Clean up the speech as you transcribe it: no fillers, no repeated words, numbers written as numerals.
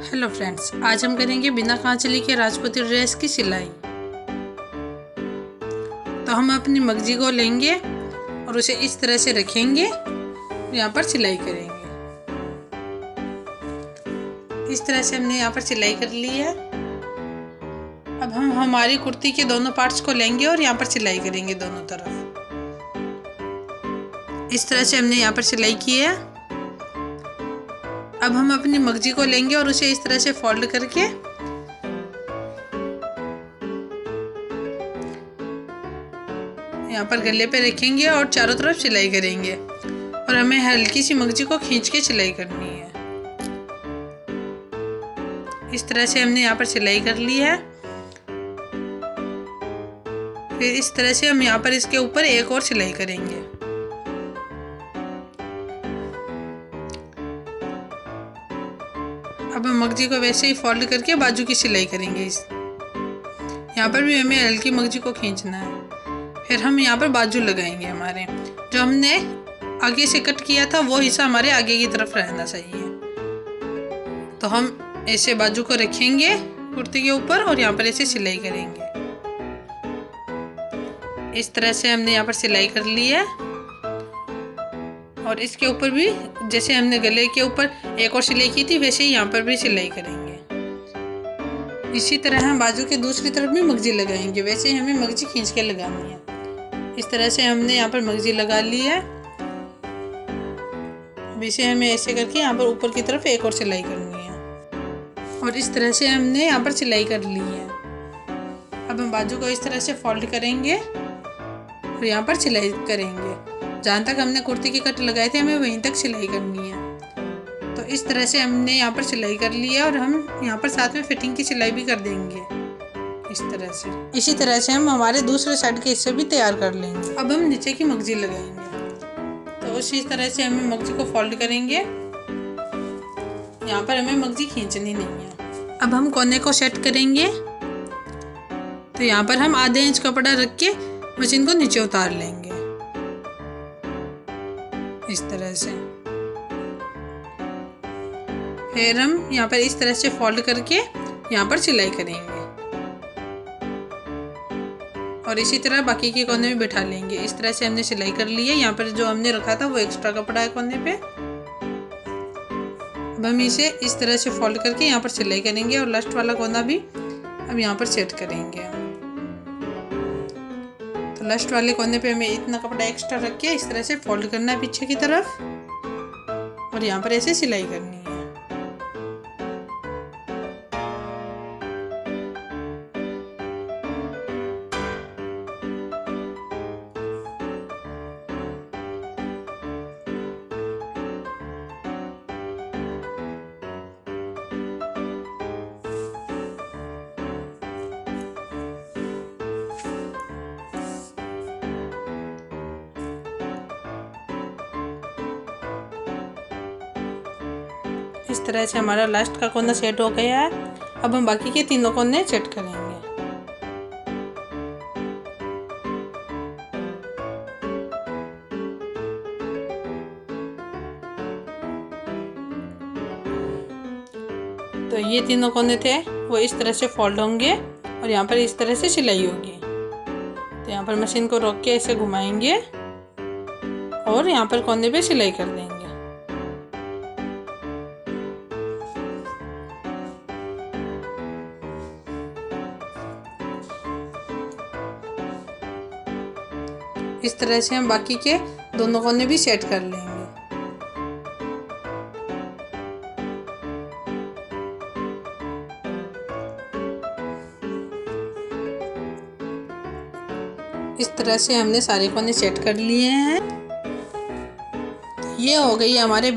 Hello friends, आज हम करेंगे बिना कांचली के राजपूती ड्रेस की सिलाई। तो हम अपनी मगजी को लेंगे और उसे इस तरह से रखेंगे, यहाँ पर सिलाई करेंगे। इस तरह से हमने यहाँ पर सिलाई कर ली है। अब हम हमारी कुर्ती के दोनों पार्ट्स को लेंगे और यहाँ पर सिलाई करेंगे दोनों तरफ। इस तरह से हमने यहाँ पर सिलाई की है। अब हम अपनी मगजी को लेंगे और उसे इस तरह से फोल्ड करके यहाँ पर गले पे रखेंगे और चारों तरफ सिलाई करेंगे। और हमें हल्की सी मगजी को खींच के सिलाई करनी है। इस तरह से हमने यहाँ पर सिलाई कर ली है। फिर इस तरह से हम यहाँ पर इसके ऊपर एक और सिलाई करेंगे। अब हम मगजी को वैसे ही फोल्ड करके बाजू की सिलाई करेंगे। यहाँ पर भी हमें हल्की मगजी को खींचना है। फिर हम यहाँ पर बाजू लगाएंगे। हमारे जो हमने आगे से कट किया था वो हिस्सा हमारे आगे की तरफ रहना चाहिए। तो हम ऐसे बाजू को रखेंगे कुर्ती के ऊपर और यहाँ पर ऐसे सिलाई करेंगे। इस तरह से हमने यहाँ पर सिलाई कर ली है। और इसके ऊपर भी जैसे हमने गले के ऊपर एक और सिलाई की थी वैसे ही यहाँ पर भी सिलाई करेंगे। इसी तरह हम बाजू के दूसरी तरफ भी मगजी लगाएंगे। वैसे ही हमें मगजी खींच के लगानी है। इस तरह से हमने यहाँ पर मगजी लगा ली है। वैसे हमें ऐसे करके यहाँ पर ऊपर की तरफ एक और सिलाई करनी है। और इस तरह से हमने यहाँ पर सिलाई कर ली है। अब हम बाजू को इस तरह से फोल्ड करेंगे और यहाँ पर सिलाई करेंगे। जहाँ तक हमने कुर्ती के कट लगाए थे हमें वहीं तक सिलाई करनी है। तो इस तरह से हमने यहाँ पर सिलाई कर ली है। और हम यहाँ पर साथ में फिटिंग की सिलाई भी कर देंगे इस तरह से। इसी तरह से हम हमारे दूसरे साइड के हिस्से भी तैयार कर लेंगे। अब हम नीचे की मगजी लगाएंगे। तो उसी तरह से हमें मगजी को फोल्ड करेंगे। यहाँ पर हमें मगजी खींचनी नहीं है। अब हम कोने को सेट करेंगे। तो यहाँ पर हम आधे इंच कपड़ा रख के मशीन को नीचे उतार लेंगे इस तरह से। फिर हम यहाँ पर इस तरह से फोल्ड करके यहाँ पर सिलाई करेंगे। और इसी तरह बाकी के कोने में बिठा लेंगे। इस तरह से हमने सिलाई कर ली है। यहाँ पर जो हमने रखा था वो एक्स्ट्रा कपड़ा है कोने पे। अब हम इसे इस तरह से फोल्ड करके यहाँ पर सिलाई करेंगे। और लास्ट वाला कोना भी अब यहाँ पर सेट करेंगे। तो लास्ट वाले कोने पे हमें इतना कपड़ा एक्स्ट्रा रख के इस तरह से फोल्ड करना है पीछे की तरफ। और यहाँ पर ऐसे सिलाई करनी है। इस तरह से हमारा लास्ट का कोना सेट हो गया है। अब हम बाकी के तीनों कोने सेट करेंगे। तो ये तीनों कोने थे वो इस तरह से फोल्ड होंगे और यहाँ पर इस तरह से सिलाई होगी। तो यहाँ पर मशीन को रोक के ऐसे घुमाएंगे और यहाँ पर कोने पे सिलाई कर देंगे। इस तरह से हम बाकी के दोनों कोने भी सेट कर लेंगे। इस तरह से हमने सारे कोने सेट कर लिए हैं। ये हो गई हमारे